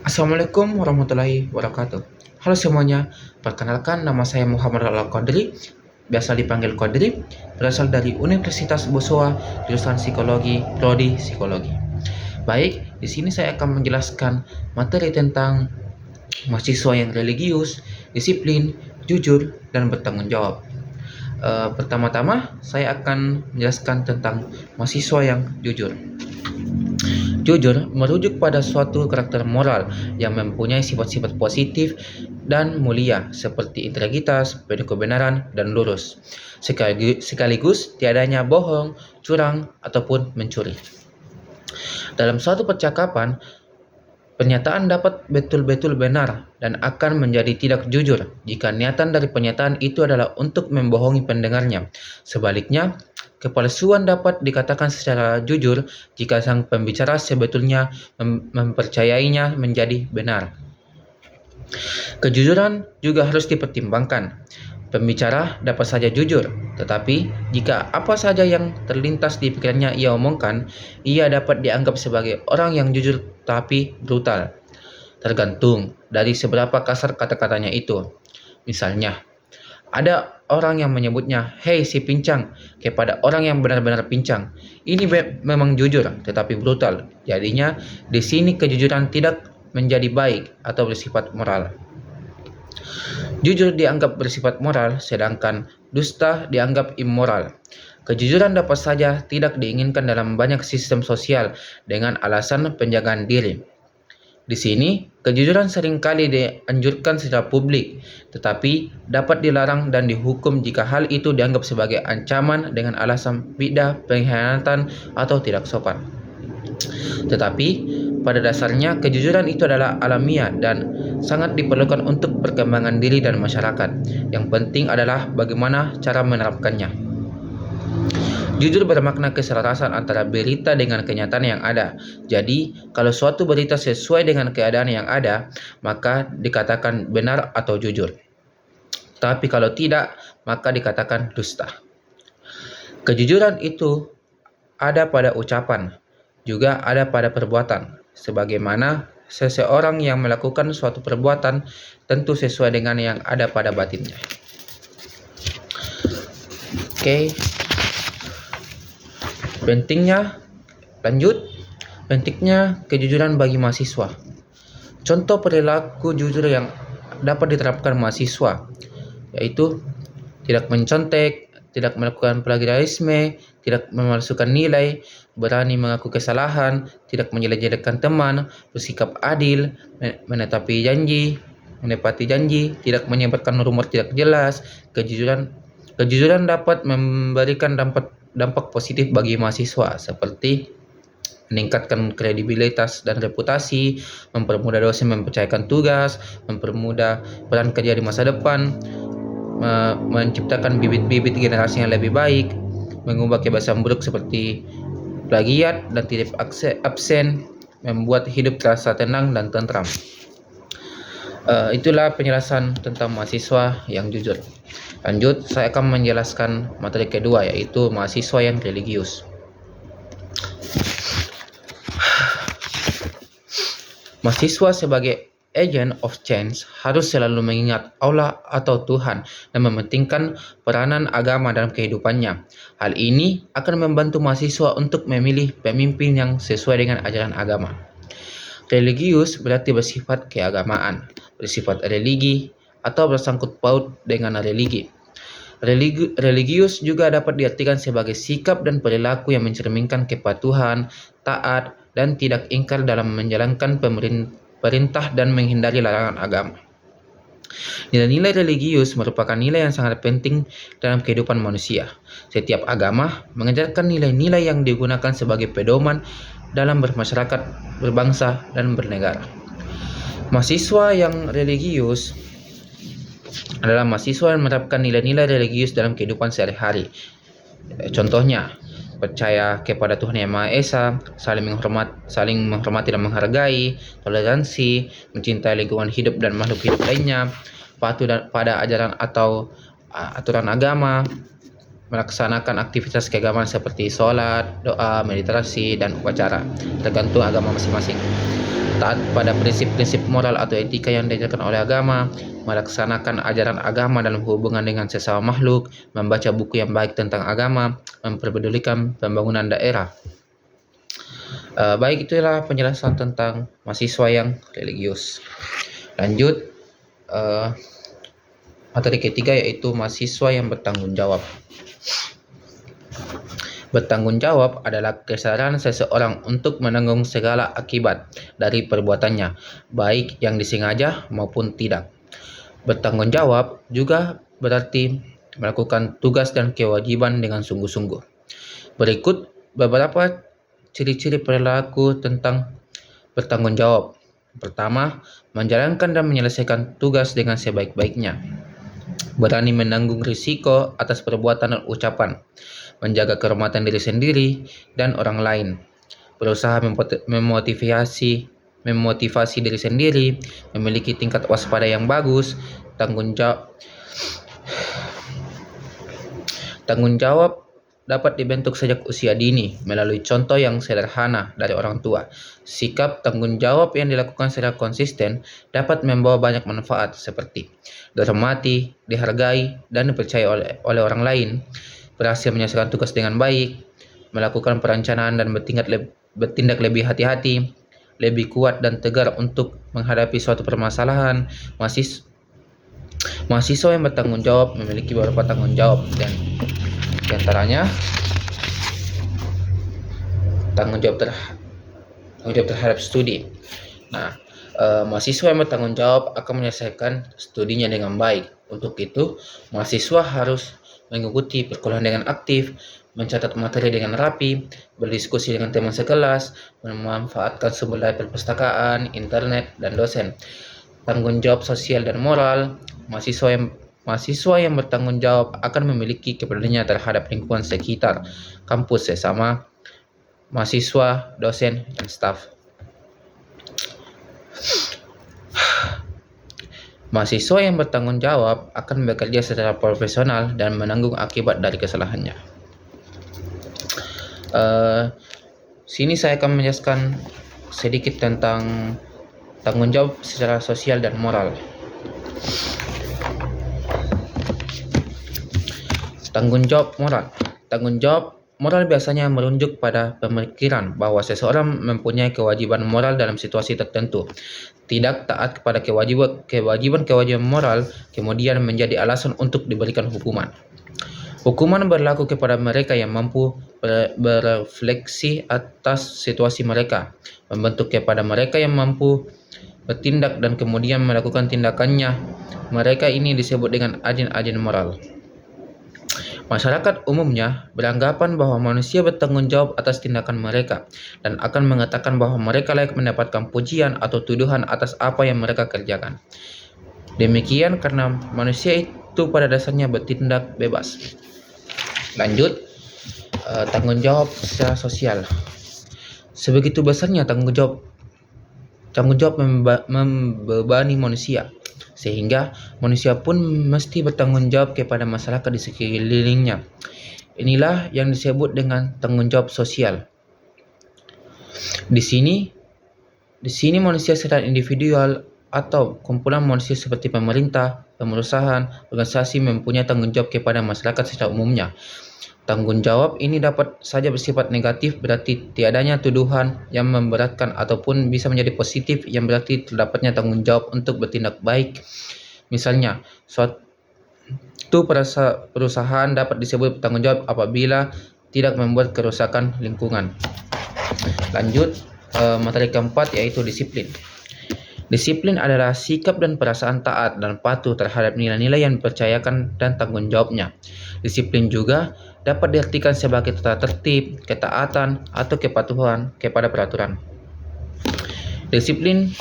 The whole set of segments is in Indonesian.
Assalamualaikum warahmatullahi wabarakatuh. Halo semuanya, perkenalkan nama saya Muhammad Al-Qadri, biasa dipanggil Qadri, berasal dari Universitas Bosowa, jurusan Psikologi, Prodi Psikologi. Baik, di sini saya akan menjelaskan materi tentang mahasiswa yang religius, disiplin, jujur, dan bertanggung jawab. Pertama-tama, saya akan menjelaskan tentang mahasiswa yang jujur. Jujur merujuk pada suatu karakter moral yang mempunyai sifat-sifat positif dan mulia seperti integritas, penuh kebenaran, dan lurus. Sekaligus tiadanya bohong, curang, ataupun mencuri. Dalam suatu percakapan, pernyataan dapat betul-betul benar dan akan menjadi tidak jujur jika niatan dari pernyataan itu adalah untuk membohongi pendengarnya. Sebaliknya, kepalsuan dapat dikatakan secara jujur jika sang pembicara sebetulnya mempercayainya menjadi benar. Kejujuran juga harus dipertimbangkan. Pembicara dapat saja jujur, tetapi jika apa saja yang terlintas di pikirannya ia omongkan, ia dapat dianggap sebagai orang yang jujur tapi brutal. Tergantung dari seberapa kasar kata-katanya itu. Misalnya, ada orang yang menyebutnya, "Hei si pincang," kepada orang yang benar-benar pincang. Ini memang jujur, tetapi brutal. Jadinya, di sini kejujuran tidak menjadi baik atau bersifat moral. Jujur dianggap bersifat moral, sedangkan dusta dianggap immoral. Kejujuran dapat saja tidak diinginkan dalam banyak sistem sosial dengan alasan penjagaan diri. Di sini, kejujuran seringkali dianjurkan secara publik, tetapi dapat dilarang dan dihukum jika hal itu dianggap sebagai ancaman dengan alasan bidah, pengkhianatan, atau tidak sopan. Tetapi, pada dasarnya kejujuran itu adalah alamiah dan sangat diperlukan untuk perkembangan diri dan masyarakat. Yang penting adalah bagaimana cara menerapkannya. Jujur bermakna keselarasan antara berita dengan kenyataan yang ada. Jadi, kalau suatu berita sesuai dengan keadaan yang ada, maka dikatakan benar atau jujur. Tapi kalau tidak, maka dikatakan dusta. Kejujuran itu ada pada ucapan, juga ada pada perbuatan. Sebagaimana seseorang yang melakukan suatu perbuatan tentu sesuai dengan yang ada pada batinnya. Oke. Pentingnya kejujuran bagi mahasiswa. Contoh perilaku jujur yang dapat diterapkan mahasiswa yaitu tidak mencontek, tidak melakukan plagiarisme, tidak memalsukan nilai, berani mengaku kesalahan, tidak menjelek-jelekkan teman, bersikap adil, menepati janji, tidak menyebarkan rumor tidak jelas. Kejujuran dapat memberikan dampak positif bagi mahasiswa seperti meningkatkan kredibilitas dan reputasi, mempermudah dosen mempercayakan tugas, mempermudah peran kerja di masa depan, menciptakan bibit-bibit generasi yang lebih baik, mengubah kebiasaan buruk seperti plagiat dan tidak absen, membuat hidup terasa tenang dan tentram. Itulah penjelasan tentang mahasiswa yang jujur. Lanjut, saya akan menjelaskan materi kedua yaitu mahasiswa yang religius. Mahasiswa sebagai agent of change harus selalu mengingat Allah atau Tuhan dan mementingkan peranan agama dalam kehidupannya. Hal ini akan membantu mahasiswa untuk memilih pemimpin yang sesuai dengan ajaran agama. Religius berarti bersifat keagamaan, bersifat religi, atau bersangkut paut dengan religi. Religius juga dapat diartikan sebagai sikap dan perilaku yang mencerminkan kepatuhan, taat, dan tidak ingkar dalam menjalankan perintah dan menghindari larangan agama. Nilai-nilai religius merupakan nilai yang sangat penting dalam kehidupan manusia. Setiap agama mengajarkan nilai-nilai yang digunakan sebagai pedoman dalam bermasyarakat, berbangsa, dan bernegara. Mahasiswa yang religius adalah mahasiswa yang menerapkan nilai-nilai religius dalam kehidupan sehari-hari. Contohnya, percaya kepada Tuhan Yang Maha Esa, saling menghormati dan menghargai, toleransi, mencintai lingkungan hidup dan makhluk hidup lainnya, patuh pada ajaran atau aturan agama, melaksanakan aktivitas keagamaan seperti sholat, doa, meditasi, dan upacara, tergantung agama masing-masing. taat pada prinsip-prinsip moral atau etika yang diajarkan oleh agama, melaksanakan ajaran agama dalam hubungan dengan sesama makhluk, membaca buku yang baik tentang agama, memperpedulikan pembangunan daerah. Baik, itulah penjelasan tentang mahasiswa yang religius. Lanjut, materi ketiga yaitu mahasiswa yang bertanggung jawab. Bertanggung jawab adalah kesadaran seseorang untuk menanggung segala akibat dari perbuatannya, baik yang disengaja maupun tidak. Bertanggung jawab juga berarti melakukan tugas dan kewajiban dengan sungguh-sungguh. Berikut beberapa ciri-ciri perilaku tentang bertanggung jawab. Pertama, menjalankan dan menyelesaikan tugas dengan sebaik-baiknya. Berani menanggung risiko atas perbuatan dan ucapan. Menjaga kehormatan diri sendiri dan orang lain. Berusaha memotivasi diri sendiri, memiliki tingkat waspada yang bagus. Tanggung jawab dapat dibentuk sejak usia dini melalui contoh yang sederhana dari orang tua. Sikap tanggung jawab yang dilakukan secara konsisten dapat membawa banyak manfaat seperti dihormati, dihargai, dan dipercaya oleh orang lain, berhasil menyelesaikan tugas dengan baik, melakukan perencanaan dan bertindak lebih hati-hati, lebih kuat dan tegar untuk menghadapi suatu permasalahan. Mahasiswa yang bertanggung jawab memiliki beberapa tanggung jawab, dan di antaranya tanggung jawab terhadap studi. Nah, mahasiswa yang bertanggung jawab akan menyelesaikan studinya dengan baik. Untuk itu, mahasiswa harus mengikuti perkuliahan dengan aktif, mencatat materi dengan rapi, berdiskusi dengan teman sekelas, memanfaatkan sumber dari perpustakaan, internet, dan dosen. Tanggung jawab sosial dan moral. Mahasiswa yang bertanggung jawab akan memiliki kepedulian terhadap lingkungan sekitar, kampus sesama, mahasiswa, dosen, dan staf. Mahasiswa yang bertanggung jawab akan bekerja secara profesional dan menanggung akibat dari kesalahannya. Sini saya akan menjelaskan sedikit tentang tanggung jawab secara sosial dan moral. Tanggung jawab moral. Tanggung jawab moral biasanya merujuk pada pemikiran bahwa seseorang mempunyai kewajiban moral dalam situasi tertentu. Tidak taat kepada kewajiban moral kemudian menjadi alasan untuk diberikan hukuman. Hukuman berlaku kepada mereka yang mampu berefleksi atas situasi mereka, membentuk kepada mereka yang mampu bertindak dan kemudian melakukan tindakannya. Mereka ini disebut dengan agen-agen moral. Masyarakat umumnya beranggapan bahwa manusia bertanggung jawab atas tindakan mereka dan akan mengatakan bahwa mereka layak mendapatkan pujian atau tuduhan atas apa yang mereka kerjakan. Demikian karena manusia itu pada dasarnya bertindak bebas. Lanjut, tanggung jawab secara sosial. Sebegitu besarnya tanggung jawab membebani manusia, sehingga manusia pun mesti bertanggung jawab kepada masyarakat di sekelilingnya. Inilah yang disebut dengan tanggung jawab sosial. Di sini manusia secara individual atau kumpulan manusia seperti pemerintah, perusahaan, organisasi mempunyai tanggung jawab kepada masyarakat secara umumnya. Tanggung jawab ini dapat saja bersifat negatif, berarti tiadanya tuduhan yang memberatkan, ataupun bisa menjadi positif yang berarti terdapatnya tanggung jawab untuk bertindak baik. Misalnya, suatu perusahaan dapat disebut bertanggung jawab apabila tidak membuat kerusakan lingkungan. Lanjut, materi keempat yaitu disiplin. Disiplin adalah sikap dan perasaan taat dan patuh terhadap nilai-nilai yang dipercayakan dan tanggung jawabnya. Disiplin juga dapat diartikan sebagai tata tertib, ketaatan, atau kepatuhan kepada peraturan. Disiplin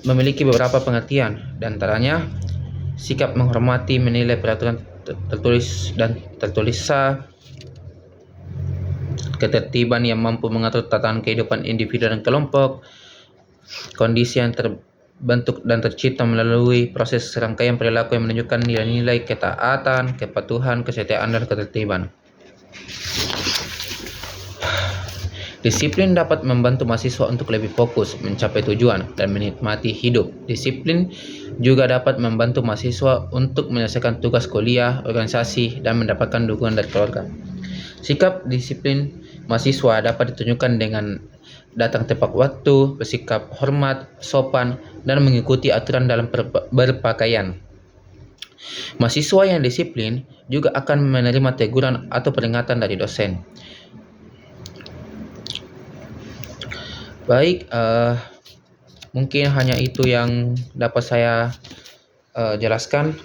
memiliki beberapa pengertian, di antaranya sikap menghormati, menilai peraturan tertulis dan tertulis, ketertiban yang mampu mengatur tatanan kehidupan individu dan kelompok, kondisi yang terbentuk dan tercipta melalui proses serangkaian perilaku yang menunjukkan nilai-nilai ketaatan, kepatuhan, kesetiaan, dan ketertiban. Disiplin dapat membantu mahasiswa untuk lebih fokus, mencapai tujuan, dan menikmati hidup. Disiplin juga dapat membantu mahasiswa untuk menyelesaikan tugas kuliah, organisasi, dan mendapatkan dukungan dari keluarga. Sikap disiplin mahasiswa dapat ditunjukkan dengan datang tepat waktu, bersikap hormat, sopan, dan mengikuti aturan dalam berpakaian. Mahasiswa yang disiplin juga akan menerima teguran atau peringatan dari dosen. Baik, mungkin hanya itu yang dapat saya jelaskan.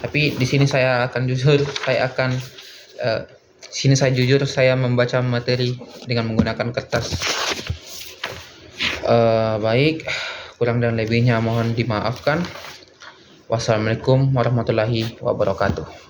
Tapi di sini saya akan jujur, saya membaca materi dengan menggunakan kertas. Baik, kurang dan lebihnya mohon dimaafkan. Wassalamualaikum warahmatullahi wabarakatuh.